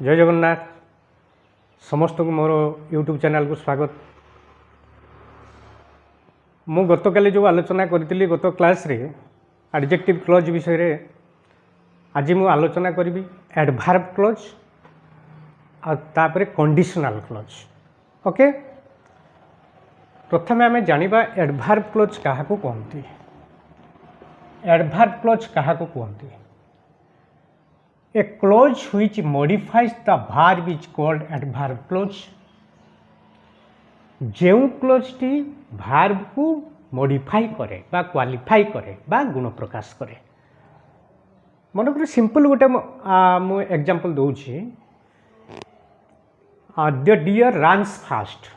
जय जगन्नाथ समस्त को मोर यूट्यूब चैनल को स्वागत। मु गतकाली जो आलोचना करी गत क्लास रे एडजेक्टिव क्लॉज विषय रे आज मु आलोचना करी एडभार्ब क्लॉज और तापर कंडीशनल क्लॉज। ओके, प्रथमे आम जानिबा एडभार्ब क्लॉज क्या कहते। एडभार्ब क्लॉज क्या कहते? A clause which modifies the verb is called adverb clause। जो क्लोज टी भार्ब को मॉडिफाई करे बा क्वालिफाई करे बा गुण प्रकाश करे। मन कर सिंपल गोटे मु एग्जांपल दूची, द डियर रन्स फास्ट।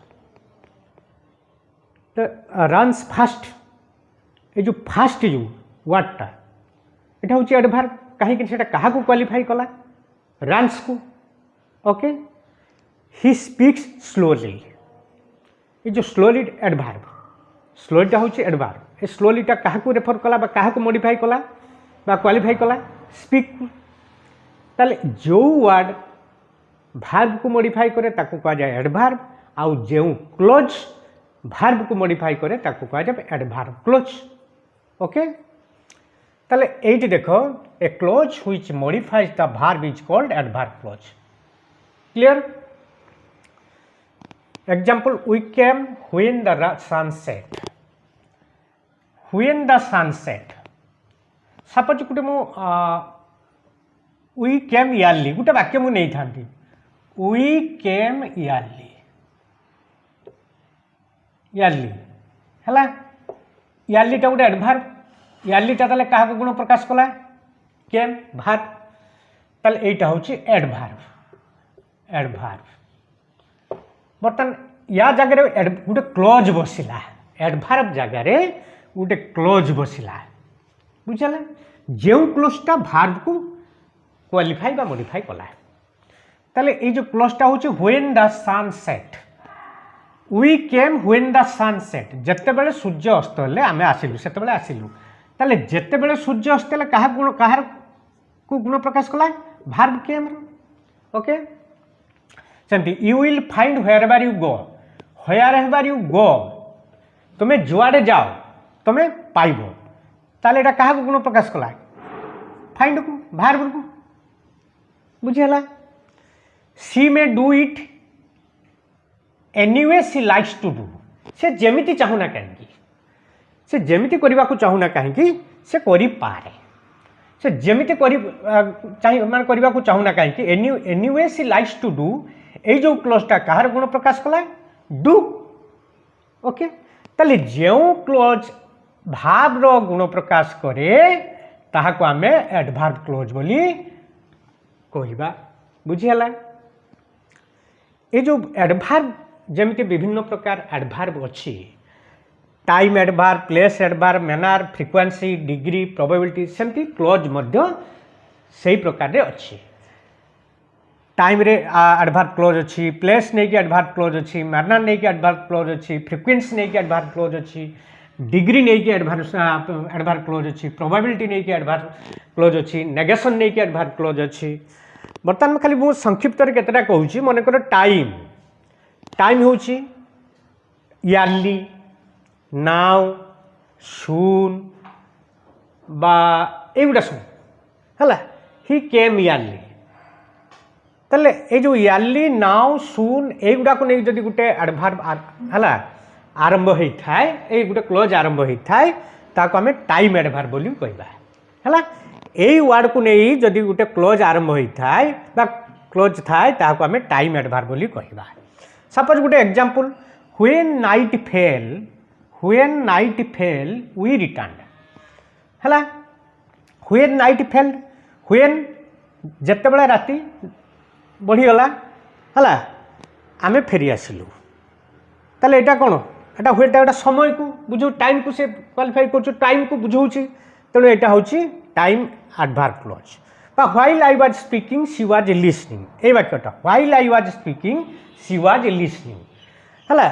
तो रन्स फास्ट ये जो फास्ट जो वर्डटा यहाँ हूँ एडभार्ब। कहीं क्या क्वालिफाई कला? रन्स को। Okay, he speaks slowly. ये जो स्लोली एडभार्ब, स्लोलीटा हूँ एडभार्ब। ये स्लोलीटा क्या रेफर कला बा क्या मॉडिफाई कला बा क्वालिफाई कला? स्पीक को। ताले जो वर्ड भार्ब को मॉडिफाई करे ताको कहा जाए एडभार्ब, आउ जो क्लोज भार्ब को मॉडिफाई करे ताको कहा जाए एडभार्ब क्लोज। ओके, ताले एटी देखो, a clause which modifies the verb is called adverb clause. Clear? Example, we came when the sun set. When the sun set, suppose गोटे मु वी केम इयरली गोटे वाक्य मु नहीं थांती। वी केम इयरली, इयरली हैला। इयरलीटा गोटे एडभार्ब। इयरलीटा ताले क्या गुण प्रकाश कला? केम भार्ब। ताले एटा होची एडभार्ब। एडभार्ब बर्तन या जगह गोटे क्लोज बसिला। एडभार्ब जगह गोटे क्लोज बसिला, बुझला? जो क्लोजटा भार्ब को क्वालिफाई बा मॉडिफाई कला। ताले ये जो क्लोजटा होची when the sun set. We came when the sun set. जत्ते बेले सूर्य अस्त हेले आमे आसिलु, सेते बेले आसिलु। ताले जेते बेले सूर्य अस्त हेले कहा गुण कहार को गुण प्रकाश कला? भार्ब केम। ओके, सेमती you will find where ever you go. Where ever you go, तुमे जुआडे जाओ तुमे पाइबो। ताले एटा कहा गुण प्रकाश कला? फाइंड को, भार्ब को। बुझिला? She may do it anyway she likes to do. से जेमिति चाहुना कहीं, से जेमिति करबा को चाहुना कहीं से करि पारे। से जेमिति करि चाहि मान करबा को चाहुना कहीं anyway she likes to do. ए जो क्लोजटा कहार गुण प्रकाश कला? डू। ओके, ताले जो क्लोज भाव रो गुण प्रकाश करे ताहाको आमे एडभार्ब क्लोज बोली कहिबा। बुझिला? ये जो एडभार्ब जेमिति विभिन्न प्रकार एडभार्ब अच्छी, time adverb, place adverb, manner, frequency, degree, probability, सेमती क्लोज मध्य सही प्रकार रे अच्छी। टाइम रे एडभार्ब क्लोज अच्छी, प्लेस नहीं कि एडभार्ब क्लोज अच्छी, मैनर नहीं कि एडभार्ब क्लोज अच्छी, फ्रिक्वेंसी नहीं कि एडभार्ब क्लोज अच्छी, डिग्री नहीं कि एडभार्ब क्लोज अच्छी, प्रोबेबिलिटी नहीं कि एडभार्ब क्लोज अच्छी, नेगेशन नहीं कि एडभार्ब क्लोज अच्छी। बर्तमान खाली बहुत संक्षिप्त केतटा कहूँ। मन कर टाइम, टाइम हूँ इयरली, नाउ, सून बा एगुड़ा सब है। ही केम इयरली। ताले ये जो इयरली, नाउ, सून एगुड़ा को नहीं जदि गोटे एडभार्ब है आरंभ होता है, ये गोटे क्लोज आरंभ होता है, ताको आमे टाइम एडभार्ब बोली कहबा है। यही वर्ड को नहीं जदि गोटे क्लोज आरंभ होता है बा क्लोज थाए ताको आमे टाइम एडभार्ब बोली कहबा। सपोज गोटे example, when night fell, when night fell we return है। व्हेन नाइट फेल, व्हेन जेते बेले राति बढ़ीगला है आमे फेरी आसिलु। ताले एटा कोन? एटा व्हेटा एटा समय को बुझो, टाइम को से क्वालिफाई करछु, टाइम को बुझौछि। तेणु एटा होछि टाइम एडभार्ब क्लोज। बा while I was speaking she was listening. ए वाक्यटा while I was speaking she was listening है।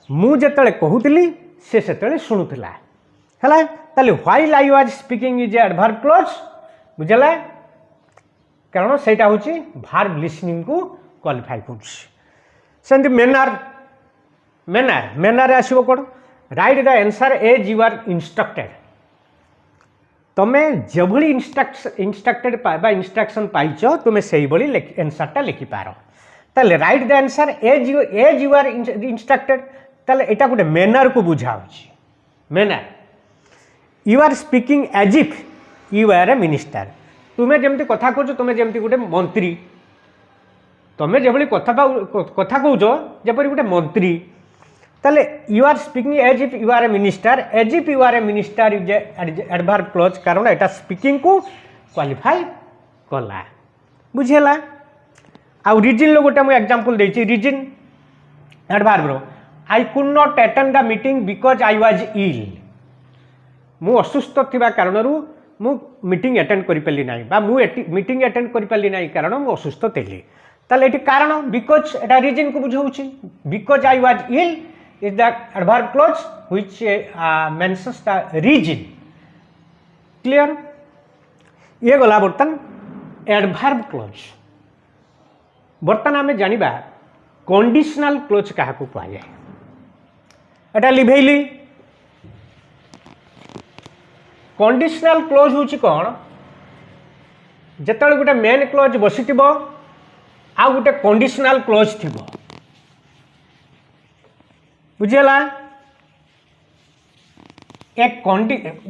मु जेतले कहूतली से सेतले शुणुथिला है। ताले while I was speaking is adverb clause. बुझला? कारण सेटा होची भार्ब लिसनिंग को क्वालिफाई करछ सेंति मेनर आसीबो कोन write the answer as you are instructed तुम्हें जो भली इंस्ट्रक्टेड बा इंस्ट्रक्शन पाइछ तुम्हें से भली आंसरटा लिखि पारो ताले write the answer as you are instructed ताले एटा गोटे मेनर को बुझाउछि manner you are speaking as if you are a minister तुम्हें जमती कथा कहूँ तुम्हें जमती गोटे मंत्री तुम्हें जो कथा कहूँ जपरी गोटे मंत्री ताले you are speaking as if you are a minister as if you are a minister is adverb clause कारण एटा स्पीकिंग को क्वालिफाई कला बुझेला आउ रीजन लो गोटे मुझे एग्जांपल देछि रीजन एडवर्ब रो I could not attend the meeting because I was ill मु असुस्थ थिबा कारणरू मु मीटिंग अटेंड करि पल्ली नाही बा मु मीटिंग अटेंड करि पल्ली नाही कारण मु असुस्थ थिली ताले एटी कारण बिकॉज एटा रीजन को बुझाउछि because I was ill is the adverb clause which mentions the reason clear ये गला बर्तन एडवर्ब क्लॉज बर्तन आम जानिबा कंडीशनल क्लोज क्या कह जाए एटा लिभेली कंडीशनल क्लोज हूँ कौन जिते गोटे मेन क्लोज बसी आ गोटे कंडीशनल क्लोज थी बुझीगला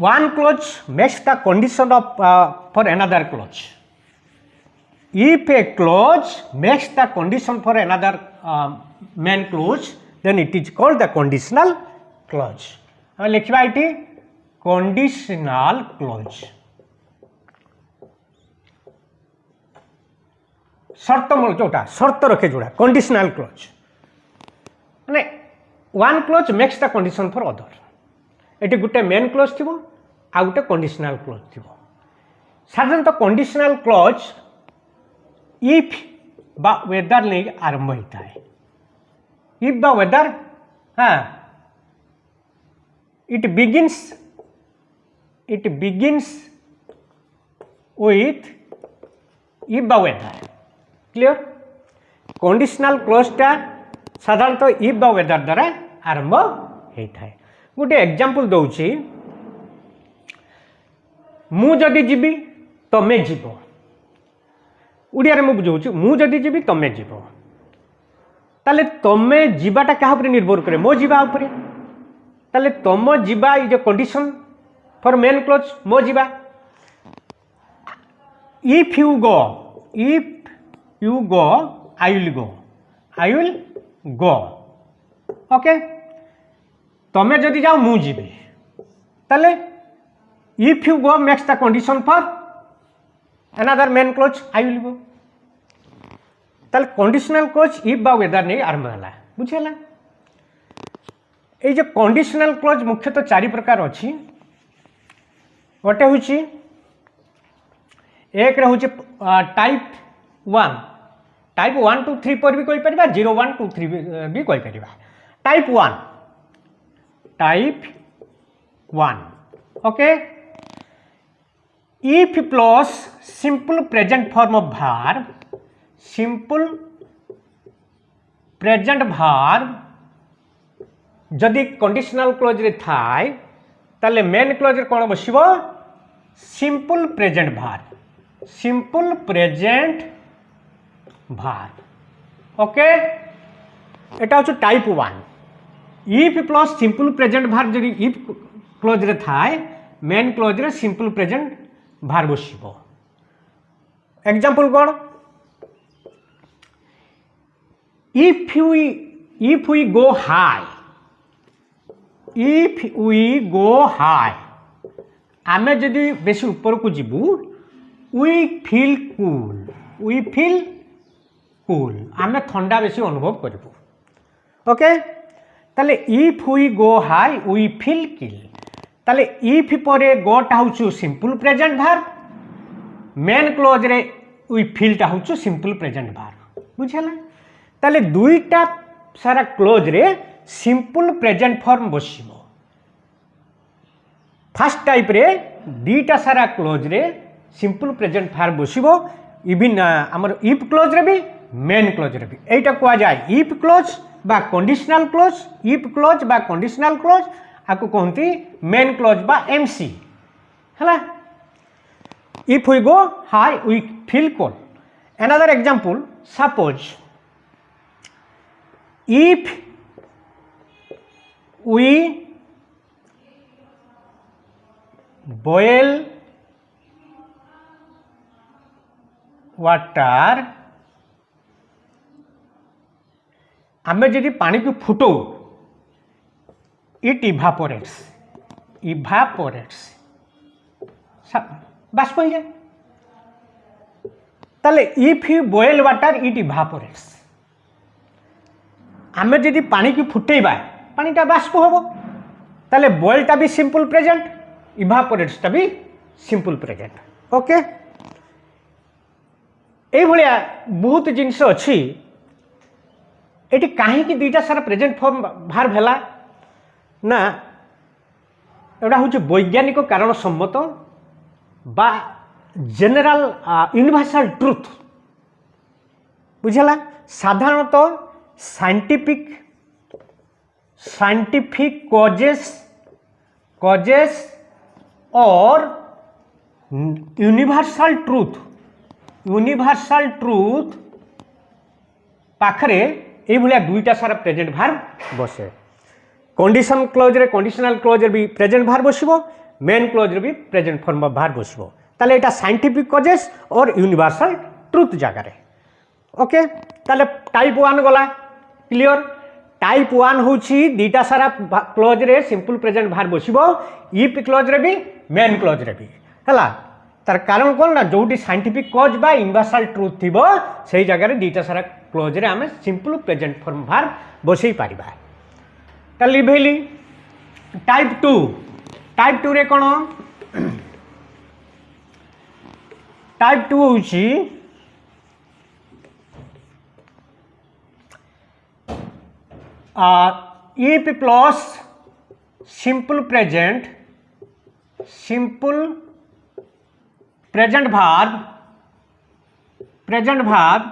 one clause makes the condition of for another clause if a clause makes the condition for another main clause then it is called the conditional clause हम लिखा ये conditional clause शर्त जोटा शर्त रखे जोड़ा conditional clause माने one clause makes the condition for other ये गोटे main clause थी आ गोटे conditional clause थी साधारणतः conditional clause इफ बा वेदर नहीं आरंभ होता है इफ बा वेदर हाँ इट बिगिन्स विथ इफ बा वेदर क्लियर कंडीशनल क्लोजटा साधारणतः इफ बा वेदर द्वारा आरंभ होता है गोटे एग्जांपल दौची मु जदि जीवी तमे जीव उड़िया मुझे बुझाऊँ मुझे जीवी तमें जीव ताले तमें जीवाटा क्या निर्भर करे मो जीवा ताले तम जीवा is a condition for main close मो जीवा if you go I will go okay तमें जदि जाओ मु जीवी ताले if you go makes the condition for another main clause I will go ताल कंडीशनल क्लोज इफ बा वेदर नहीं आरंभ है बुझेला ये जो कंडीशनल क्लोज मुख्यतः चारि प्रकार अच्छी गोटे हूँ एक हूँ टाइप 1 2 3 पर भी कहीपर 0 1 2 3 भी कहीपर type 1 okay if plus simple present form of verb जदि कंडीशनल क्लोज रे थाए ताले मेन क्लोज रे कौन बसिबो सिंपल प्रेजेंट भार्ब ओके एटा हो type 1 if plus simple present verb जदि इफ क्लोज रे थाए मेन क्लोज रे सिंपल प्रेजेंट भार्ब बसिबो एग्जांपल कौन if we go high आमे जदि बेसी ऊपर को जीवु we feel cool आमे ठंडा बेसी अनुभव करिबु ओके ताले if we go high we feel cool ताले इफ परे गोटा हूँ simple present verb main clause रे वी फीलटा हूँ सिंपल प्रेजेंट भार्ब बुझेला ताले दुईटा सारा क्लोज रे सिंपल प्रेजेंट फॉर्म बसिबो फर्स्ट टाइप रे दीटा सारा क्लोज रे सिंपल प्रेजेंट भार्ब बसिबो इविन आमर इफ क्लोज रे भी मेन क्लोज रे भी एटा कुआ जाए इफ क्लोज बा कंडीशनल क्लोज इफ क्लोज बा कंडीशनल क्लोज आकु कहती मेन क्लोज बा एमसी है if we go high we feel cold another example suppose if we boil water आमे जदि पानी को फुटो इट इभापोरेट्स बाष्प हो जाए ताले if you boil water it evaporates आमे जदि पानी की फुटेबा पानीटा बाष्प हम ताले बॉयलटा भी सिंपल प्रेजेंट इभापोरेट्सटा भी सिंपल प्रेजेंट ओके ये भाया बहुत जिनस अच्छी ये कहीं दुईटा सारा प्रेजेंट फॉर्म बाहर भेला ना एटा हूँ वैज्ञानिक कारण सम्मत बा जेनेराल यूनिवर्सल ट्रुथ बुझला साधारणतः साइंटिफिक कॉजेस और यूनिवर्सल ट्रुथ पाखरे ये भाया दुईटा सारा प्रेजेंट भार बसे कंडीशन क्लोज रे कंडीशनल क्लोज रे भी प्रेजेंट भार बसिबो मेन क्लोज रे भी प्रेजेंट फॉर्म भार बसिबो ताले एटा साइंटिफिक कॉजेस और यूनिवर्सल ट्रुथ जगह रे ओके ताले टाइप 1 गला क्लियर टाइप 1 होची दुईटा सारा क्लोज रे सिंपल प्रेजेंट भार बसिबो इफ क्लोज रे भी मेन क्लोज रे भी हला तार कारण कौन ना जो साइंटिफिक कॉज बा यूनिवर्सल ट्रुथ थिबो सेही जगह रे दुईटा सारा क्लोज रे आमे सिंपल प्रेजेंट फॉर्म भार बसई पारिबा ताले लिभेली टाइप 2 रे कोन टाइप 2 होची if plus simple present verb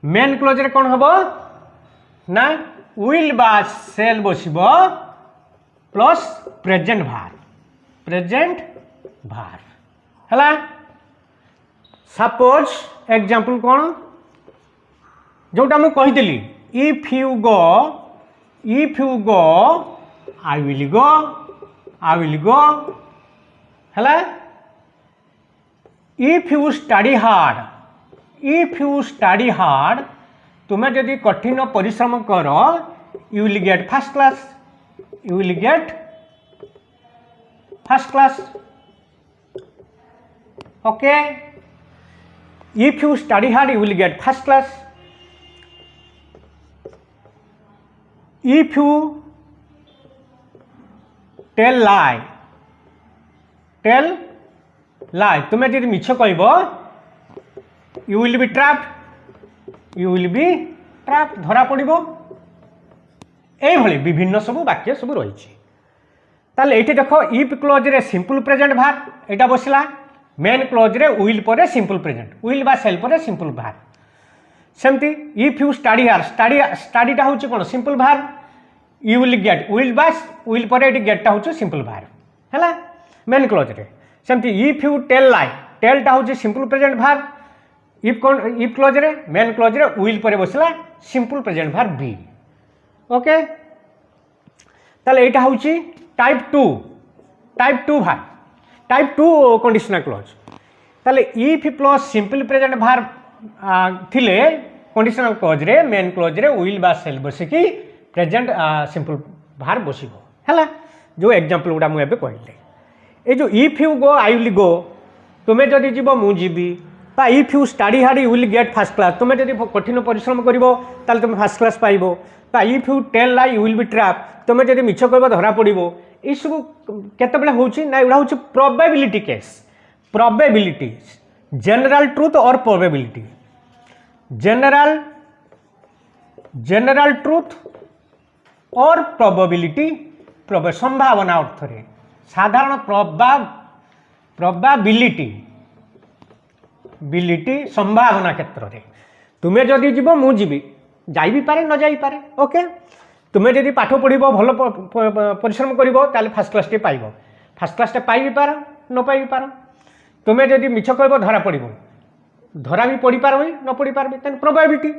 main clause रे कोन हबो ना विल बा सेल बसिबो प्लस प्रेजेंट भार हला सपोज एग्जांपल कोन जोटा मु कहितली if you go I will go हला इफ यू स्टडी हार्ड तुम्हें जदि कठिन परिश्रम कर you will get first class okay if you study hard you will get first class if you tell lie तुम्हें जदि मिछ कहब यू विल बी ट्रैप्ड धरा पड़ो ये विभिन्न सब वाक्य सब रही ताले ये देख इफ क्लोज रे सिंपल प्रेजेंट भार एटा बसला मेन क्लोज रे विल पर सिंपल प्रेजेंट विल बा सेल पर सिंपल भार सेमती इफ यू स्टडी हार्ड स्टडीटा हूँ कौन सिंपल भार यू विल गेट विल पर गेटा हूँ सिंपल भार है मेन क्लोज रे सेमती इफ यू टेल लाई टेलटा हूँ सिंपल प्रेजेंट भार इफ क्लोज रे मेन क्लोज रे विल पर बसला सिंपल प्रेजेंट भार बी ओके ताले एटा हूँ टाइप 2 भार टाइप 2 कंडीशनल क्लोज ताले इफ प्लस सिंपल प्रेजेंट भार थिले कंडीशनल क्लोज रे मेन क्लोज रे विल बा सेल बसिकी प्रेजेंट सिंपल भार बसिबो हैला जो एग्जांपल गुडा मु एबे कहले ए जो if you go I will गो तुम्हें जदि जीव मु जीवी बा if you study hard you will get first class तुम्हें जदि कठिन परिश्रम करिवो ताले तुम फर्स्ट क्लास पाइबो बा if you tell lie you will be trap तुम्हें जदि मिछ कहबो धरा पड़िबो ई सब केतेबेले होउची ना एडा होउची probability case probability general truth और प्रोबेबिलिटी जनरल ट्रुथ और प्रोबेबिलिटी संभावना अर्थ रे साधारण प्रोबेबिलिटी प्रोबेबिलिटी संभावना क्षेत्र में तुम्हें जदि जीव मुझी जाई पारे न जाई पारे ओके तुम्हें जदि पाठ पढ़ भल परिश्रम कर फास्ट क्लास टे पाइब फास्ट क्लास टे पाई पार न पाई पार तुम्हें जदि मिछ कह धरा पड़ धरा भी पढ़ी पार न पढ़ी पार तेन प्रोबेबिलिटी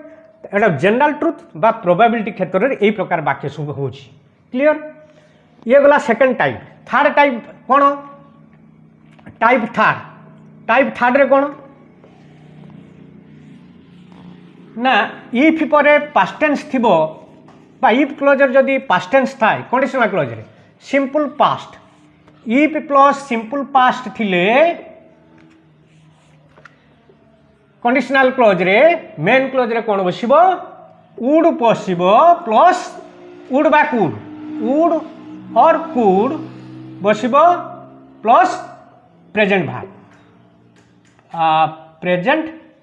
एटा जनरल ट्रुथ बा प्रोबेबिलिटी क्षेत्र में यही प्रकार वाक्य सब हो क्लीयर ये गला सेकेंड टाइप थर्ड टाइप कौन टाइप थर्ड रे कौन ना इफ पर पास्ट टेंस थी इफ क्लोजर जदि पास्ट टेंस थाए कंडीशनल क्लोजर simple past if plus simple past थिले कंडीशनल क्लोज रे मेन क्लोज रे कौन बसिबो वुड पसिबो प्लस वुड बा वुड और कुड बसिबो प्लस प्रेजेंट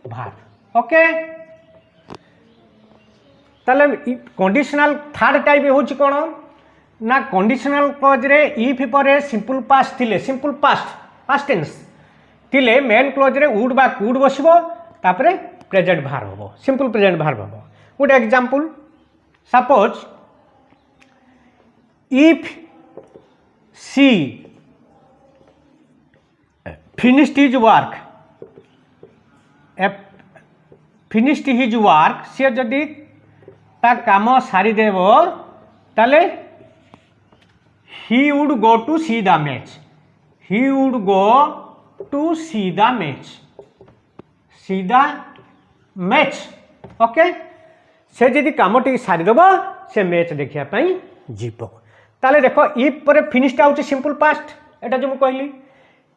भार्ब ओके ताले कंडीशनल थर्ड टाइप होची कोन ना कंडीशनल क्लोज रे इफ पर सिंपल पास्ट थिले सिंपल पास्ट टेंस थिले मेन क्लोज रे वुड बा कुड बसिबो तापरे प्रेजेंट भार्ब होबो सिंपल प्रेजेंट भार्ब होबो good example suppose if she finished his work finished his work she जदि ता काम सारी देव ताले he would go to see the match he would go to see the match okay से जदि काम टी सारी देव से मैच देखिया पई जीव ताले देखो इफ पर फिनिश्ड आउची सिंपल पास्ट एटा जो कहली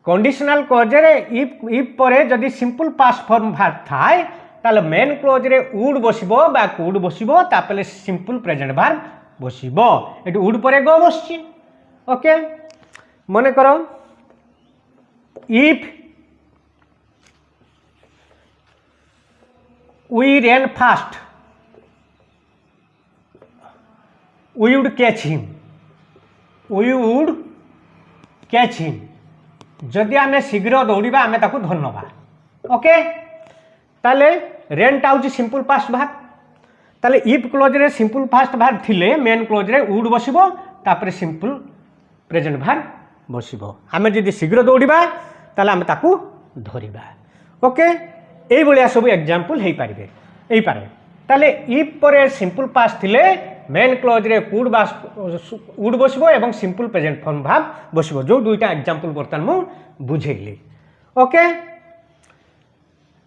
कंडीशनल क्लोज रे इफ पर जदि सिंपल पास्ट फॉर्म भार्ब थाए ताले मेन क्लोज रे वुड बसिबो बा कुड बसिबो तापले सिंपल प्रेजेंट भार्ब बसिबो एटी वुड पर गो बसची ओके मने करो if we ran fast we would catch him जदि आमे शीघ्र दौड़ा आमे ताकू धरनवा ओके ताले रेंट आउची सिंपल पास्ट भार्ब ताले इफ क्लोज रे सिंपल पास्ट भार्ब थिले मेन क्लोज रे वुड बसिबो तापरे सिंपल प्रेजेंट भार्ब बसिबो आमे जदि शीघ्र दौड़ा ताले आमे ताकू धरिबा ओके एई भलिया सब एग्जांपल हेई पारिबे एई पारे ताले इफ पर सिंपल पास्ट थिले मेन क्लोज रे वुड बसिबो एवं सिंपल प्रेजेंट फॉर्म भार्ब बसिबो जो दुईटा एग्जांपल बर्तमान मु बुझेइली ओके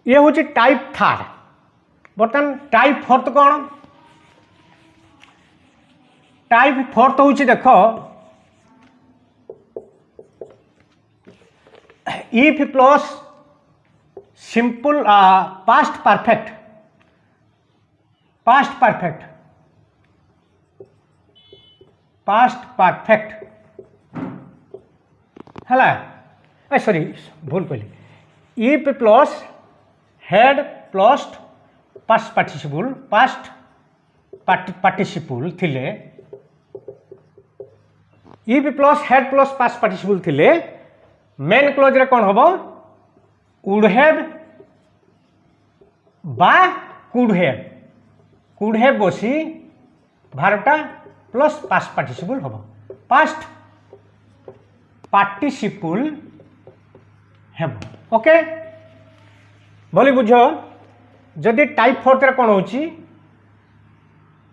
ये होची टाइप थर्ड बर्तमान टाइप फोर्थ कौन टाइप फोर्थ होची देखो if plus simple past perfect है सॉरी भूल कहली if plus had plus past participle थिले if plus had plus past participle थिले मेन क्लोज रे कौन होबो वुड हैव बा कुड हैव बसी भारटा प्लस पास्ट पार्टिसिपल हम पास्ट पार्टिसिपल हम ओके बोली बुझ जदि टाइप फोर्थ रे कौन होची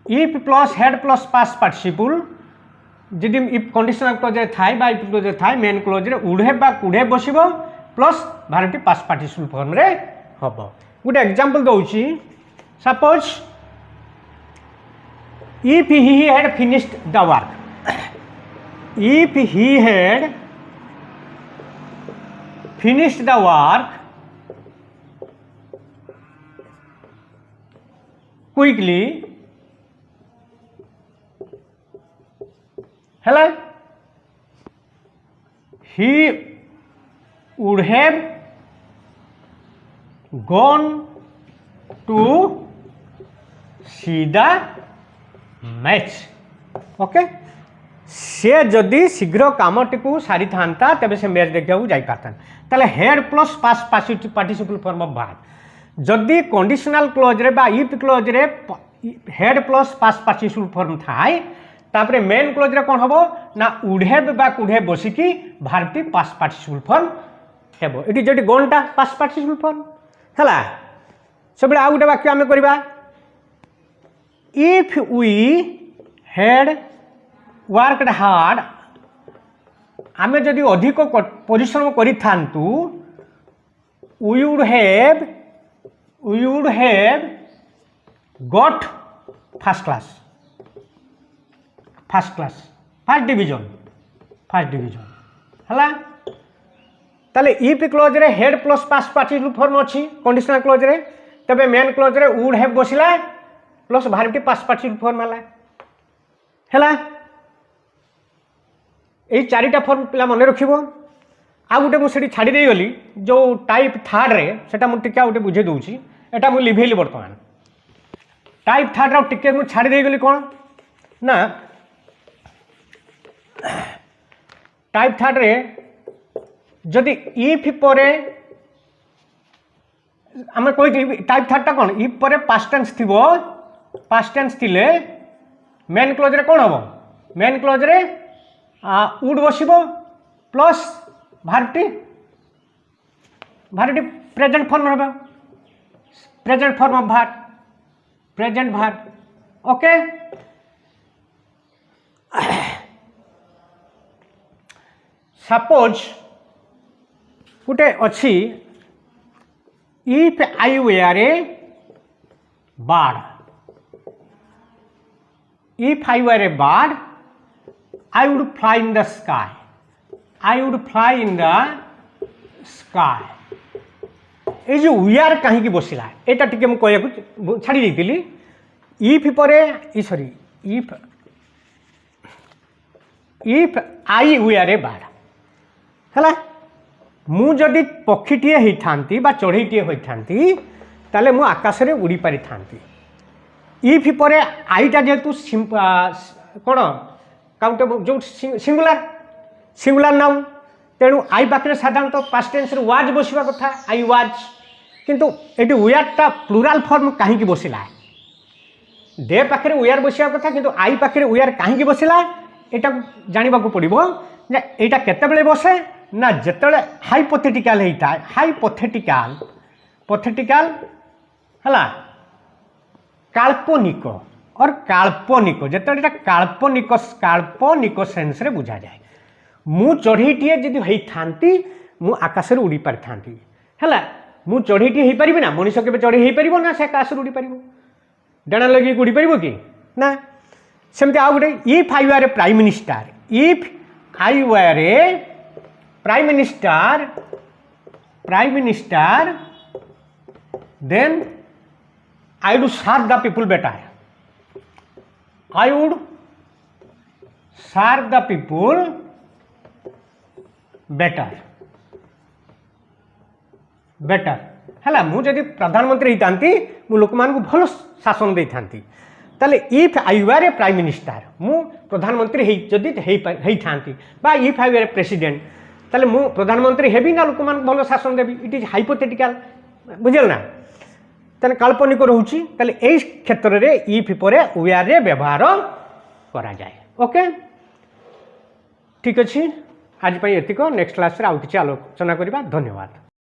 if plus had plus past participle जदि इफ कंडीशनल क्लोज रे थाए बा इफ क्लोज रे थाए मेन क्लोज रे वुड हैव बा कुड हैव बसिबो प्लस भारटी पास्ट पार्टिसिपल फॉर्म रे हबो गुड एग्जांपल दउची suppose if he had finished the work if he had finished the work quickly hello he would have gone to see the match okay से जदि शीघ्र कामटी को सारी था तेज से मैच देखा जाता ताले head plus past participle form of verb जदि कंडीशनल क्लोज रे बा इफ क्लोज रे had plus past participle form थाए तापरे मेन क्लोज रे कौन हम ना उड़े बा कुढ़े बसिकी भारती पास पार्टिसिपल फॉर्म हेबो इटी जटी गणटा पास पार्टिसिपल फॉर्म हला सब आ गोटे वाक्य आम करवा if we had worked hard आमे जदि अधिक परिश्रम करि थांतु we would have got first division हला ताले इफ क्लोज रे had plus past participle form अच्छी कंडीशनल क्लोज रे तबे मेन क्लोज रे वुड हैव बसिला प्लस भारती पास पार्टिसिपल फॉर्म हला यही चारिटा फॉर्म पिला मन रखिब आ गोटे मुझे छाड़ी गली जो टाइप थर्ड रे सेटा मुझे गोटे बुझे दूसरी एटा मुझे लिभेली बर्तमान टाइप थर्ड रे मुझे छाड़ी गली कौन ना टाइप थर्ड रे जदि इफ परे आम कही टाइप थर्ड टा कौन इफ परे पास्ट टेंस थिले मेन क्लोज रे कौन हम मेन क्लोज रे उड बसिब प्लस भारती प्रेजेंट फॉर्म हम present form of present okay suppose गोटे अच्छी if I were a bird if I were a bird I would fly in the sky. I would fly in the sky. ये जो VR कहीं बसला यहाँ T मुझे कहूँ छाड़ी देती इफ परे sorry if I VR A bird है मुझे पक्षीटे होती चढ़ईटे होता ताले मु आकाश रे उड़ी पारि थांती इफ परे आईटा जेहेतु कौन काउंटेबल जो सिंगुलर नाउन तेणु आई पाखे साधारणतः पास्ट टेंस रे वाज बसवा कथा आई वाज किंतु ये वेयरटा प्लूराल फॉर्म कहीं बसला दे पाखे वेयर बसवा कथा किंतु आई पाखे वेयर कहीं बसला यहाँ जानवा पड़ो यहाँ केतबेले बसे ना जिते हाइपोथेटिकल होता है हाइपोथेटिकल है काल्पनिक और काल्पनिक जिते काल्पनिक सेन्स रे बुझा जाए मु चढ़ईटे जदि होती मु आकाश रे उड़ी पारि था है मु चढ़ईटे हो पारि ना मनीष के चढ़ई हो पार ना से आकाश उड़ी पार डाणा लगे उड़ी पार कि ना सेमती आउ गोटे if I were a prime minister if I were a prime minister then I would serve the people better I would serve the people better है मुझे प्रधानमंत्री होता मु लोक मान भल शासन दे था if I were a prime minister मु प्रधानमंत्री जदि होता if I were A president ताले मु प्रधानमंत्री हेबी ना लोक मान भल शासन देवी इट इज हाइपोथेटिकल बुझल ना तेने काल्पनिक रोचे यही क्षेत्र में इफ पर वेयर रे व्यवहार करा जाए ओके ठीक अच्छे आज एतिक नेक्स्ट क्लास रे आउ किछि आलोचना करबा धन्यवाद।